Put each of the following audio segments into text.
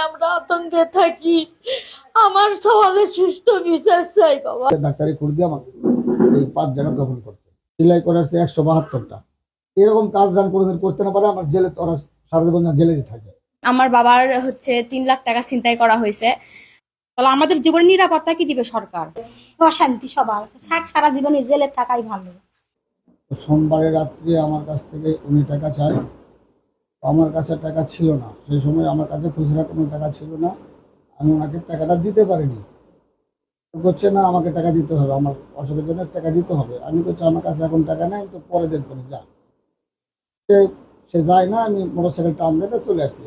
আমরা আতঙ্কে থাকি। আমার সওয়ালে সুষ্ঠু বিচার চাই বাবা। ডাক্তারি করে দিয়ে আমাকে এই 5 জায়গা দখল করতে, সেলাই করার 172টা। এরকম কাজ যান কোনোদিন করতে না পারে, আমার জেলে ওরা সারা জীবন জেলেই থাকে। আমার বাবার 3 লাখ টাকা ছিনতাই করা হয়েছে। তাহলে আমাদের জীবনের নিরাপত্তা কি দিবে সরকার? অশান্তি সবার সারা জীবনে জেলে থাকাই ভালো। সোমবারের রাত্রে আমার কাছ থেকে উনি টাকা চায়। আমার কাছে টাকা ছিল না, সেই সময় আমার কাছে খুচরা কোনো টাকা ছিল না। আমি ওনাকে টাকাটা দিতে পারিনি। বলছে না আমাকে টাকা দিতে হবে, আমার অসুখের জন্য টাকা দিতে হবে। আমি বলছি আমার কাছে এখন টাকা নেই, তো পরে দেখবো না, যা। সে যায় না। আমি মোটরসাইকেল টান দিয়ে চলে আসছি।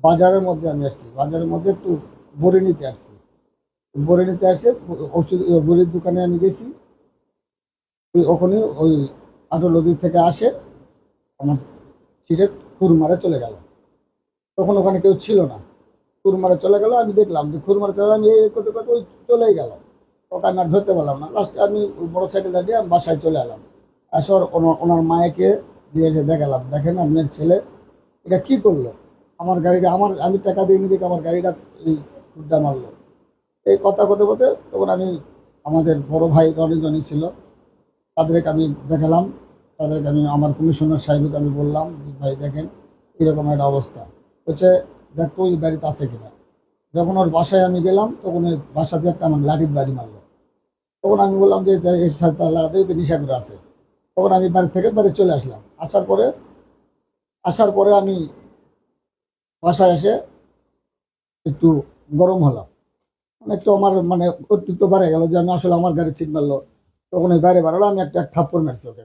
বাজারের মধ্যে আমি আসছি, বাজারের মধ্যে একটু বড়ি নিতে আসছি। বড়ি নিতে আসে ওষুধ বড়ির দোকানে আমি গেছি। ওখানে ওই আটো নদী থেকে আসে আমার ছিঁড়ে খুরমারে চলে গেল। তখন ওখানে কেউ ছিল না, খুরমারে চলে গেল। আমি দেখলাম যে খুরমারে চলে, আমি এই করতে করতে ওই চলেই গেল। ওকে আমি আর ধরতে পারলাম না। লাস্টে আমি মোটরসাইকেলটা দিয়ে আমি বাসায় চলে এলাম। আসর ওনার মায়েকে দিয়ে এসে দেখালাম, দেখেন আপনার ছেলে এটা কি করলো, আমার গাড়িটা আমি টাকা দিয়ে দিকে আমার গাড়িটা এই খুঁড়টা মারলো। এই কথা বলতে বলতে তখন আমি আমাদের বড় ভাই অনেকজনই ছিল, তাদেরকে আমি দেখালাম। তাদেরকে আমি আমার কমিশনার সাহেবকে আমি বললাম, ভাই দেখেন এরকম একটা অবস্থা হচ্ছে, দেখো ওই বাড়িতে আছে কিনা। যখন ওর বাসায় আমি গেলাম, তখন ওই বাসা দিয়ে একটা আমার লাঠির বাড়ি মারলো। তখন আমি বললাম যে এর সাথে লাগাতে নিশা করে আছে। তখন আমি বাড়ি থেকে বাড়ি চলে আসলাম। আসার পরে আমি বাসায় এসে একটু গরম হলাম, একটু আমার অতিরিক্ত বাড়ে গেল যে আমি আসলে আমার গাড়ি ঠিক মারলো। তখন ওই বাইরে বাড়ালো, আমি একটা থাপ্পড় মারছি ওকে।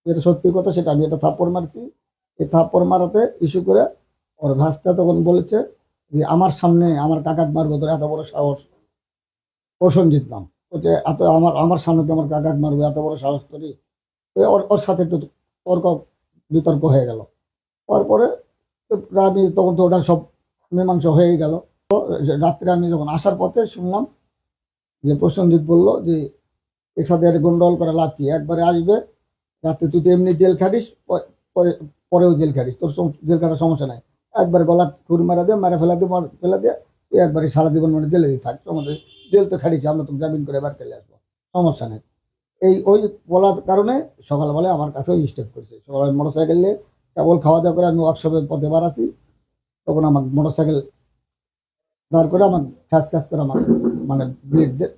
যেটা সত্যি কথা সেটা, আমি একটা থাপ্পড় মারছি। এই থাপ্পড় মারাতে ইস্যু করে ওর ভাস্তা তখন বলেছে যে আমার সামনে আমার কাকাক মারবো, তোর এত বড় সাহস। প্রসঞ্জিত নাম, বলছে এত আমার সামনে তো আমার কাকাক মারবো, এত বড় সাহস করি। ওর সাথে একটু বিতর্ক হয়ে গেল। তারপরে আমি তখন তো ওটা সব মীমাংসা হয়ে গেল। রাত্রে আমি যখন আসার পথে শুনলাম যে প্রসঞ্জিৎ বলল যে এর সাথে গন্ডগোল করে লাভ কি, একবারে আসবে রাত্রে, তুই তো এমনি জেল খাটিস, পরেও জেল খাটিস, তোর জেল খাটার সমস্যা নাই। একবার গলা খুর মারা দিয়ে মারা ফেলে দিয়ে তুই একবারে সারা জীবন জেলে দিয়ে থাক, আমাদের জেল তো খাটিস, আমরা তো জামিন করে এবার ফেলে আসবো, সমস্যা নেই। ওই বলার কারণে সকালবেলায় আমার কাছেও স্টেপ করছে। সকালে মোটরসাইকেল নিয়ে কেবল খাওয়া দাওয়া করে আমি ওয়ার্কশপের পথে বার আছি, তখন আমার মোটরসাইকেল দাঁড় করে আমার খ্যাস করে আমার ব্লেড দিয়ে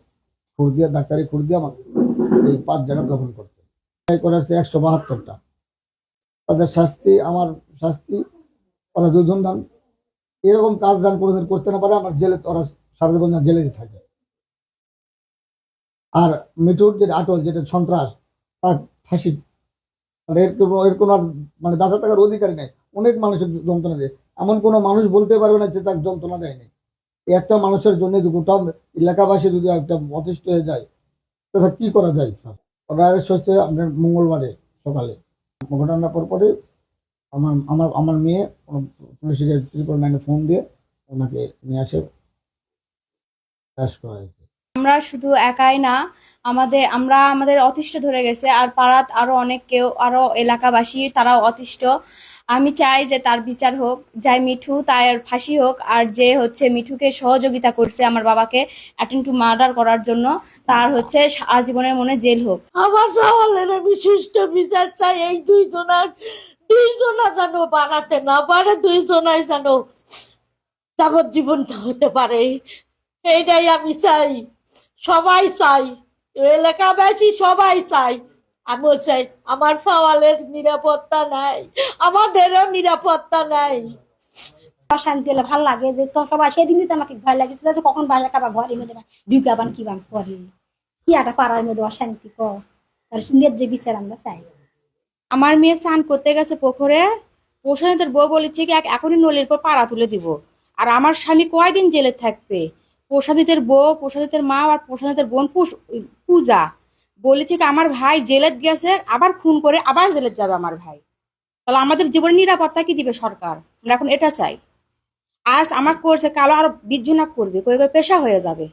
খুর দিয়ে ডাক্তারি খুর দিয়ে আমার এই 5 জায়গা দখল করছে। করার 172টা। তাদের শাস্তি, আমার শাস্তি, ওরা দুজন দান এরকম কাজ দান কোনোদিন করতে না পারে, আমার জেলে ওরা সারা জীবন জেলেই থাকে। আর মিঠুর যেটা আটল, যেটা সন্ত্রাস, তার ফাঁসি, এর কোনো বাঁচা থাকার অধিকারই নেই। অনেক মানুষের যন্ত্রণা দেয়, এমন কোনো মানুষ বলতে পারবে না যে তার যন্ত্রণা দেয়নি। একটা মানুষের জন্য গোটা এলাকাবাসী যদি একটা অতিষ্ঠ হয়ে যায়, তথা কি করা যায়? ওরা হচ্ছে আপনার মঙ্গলবারে সকালে ঘটনার পরে আমার মেয়ে পুলিশের 999 ফোন দিয়ে ওনাকে নিয়ে আসে করা হয়েছে। আমরা শুধু একাই না, আমাদের অতিষ্ঠ ধরে গেছে, আর পাড়াত আরো অনেক কেউ, আরো এলাকাবাসী তারাও অতিষ্ঠ। আমি চাই যে তার বিচার হোক, যাই মিঠু তার ফাঁসি হোক, আর যে মিঠুকে সহযোগিতা করছে আমার বাবাকে অ্যাটেম্প টু মার্ডার করার জন্য, তার আজীবনের মনে জেল হোক। আমার সওয়ালের আমি সুষ্ঠু বিচার চাই। এই দুইজনা যেন বানাতে না পারে, দুইজনাই যেন যাবজ্জীবনটা হতে পারে, এইটাই আমি চাই। সবাই চাই, এলাকাবাসী সবাই চাই। আমিও চাই। আমার সওয়ালের নিরাপত্তা নাই, আমাদেরও নিরাপত্তা নাই। অশান্তি হলে ভাল লাগে যে সবাই, সেদিনই তো আমাকে ভয় লাগেছিল যে কখন বাসা কাবা ঘরের মধ্যে ঢুকে আবার কি বান করে কি একটা পাড়ার মধ্যে অশান্তি কর, যে বিচার আমরা চাই। আমার মেয়ে স্নান করতে গেছে পুকুরে, প্রশাসনের বউ বলেছে কি এখনই নলির পর পাড়া তুলে দিব। আর আমার স্বামী কয়দিন জেলে থাকবে? প্রসাদিতের বউ, প্রসাদিতের মা আর প্রসাদিতের বোন পূজা বলেছে কি আমার ভাই জেলে গেছে, আবার খুন করে আবার জেলে যাবে আমার ভাই। তাহলে আমাদের জীবনের নিরাপত্তা কি দিবে সরকার? আমরা এখন এটা চাই। আজ আমার করছে, কালো আরো 20 জন করবে, কই পেশা হয়ে যাবে।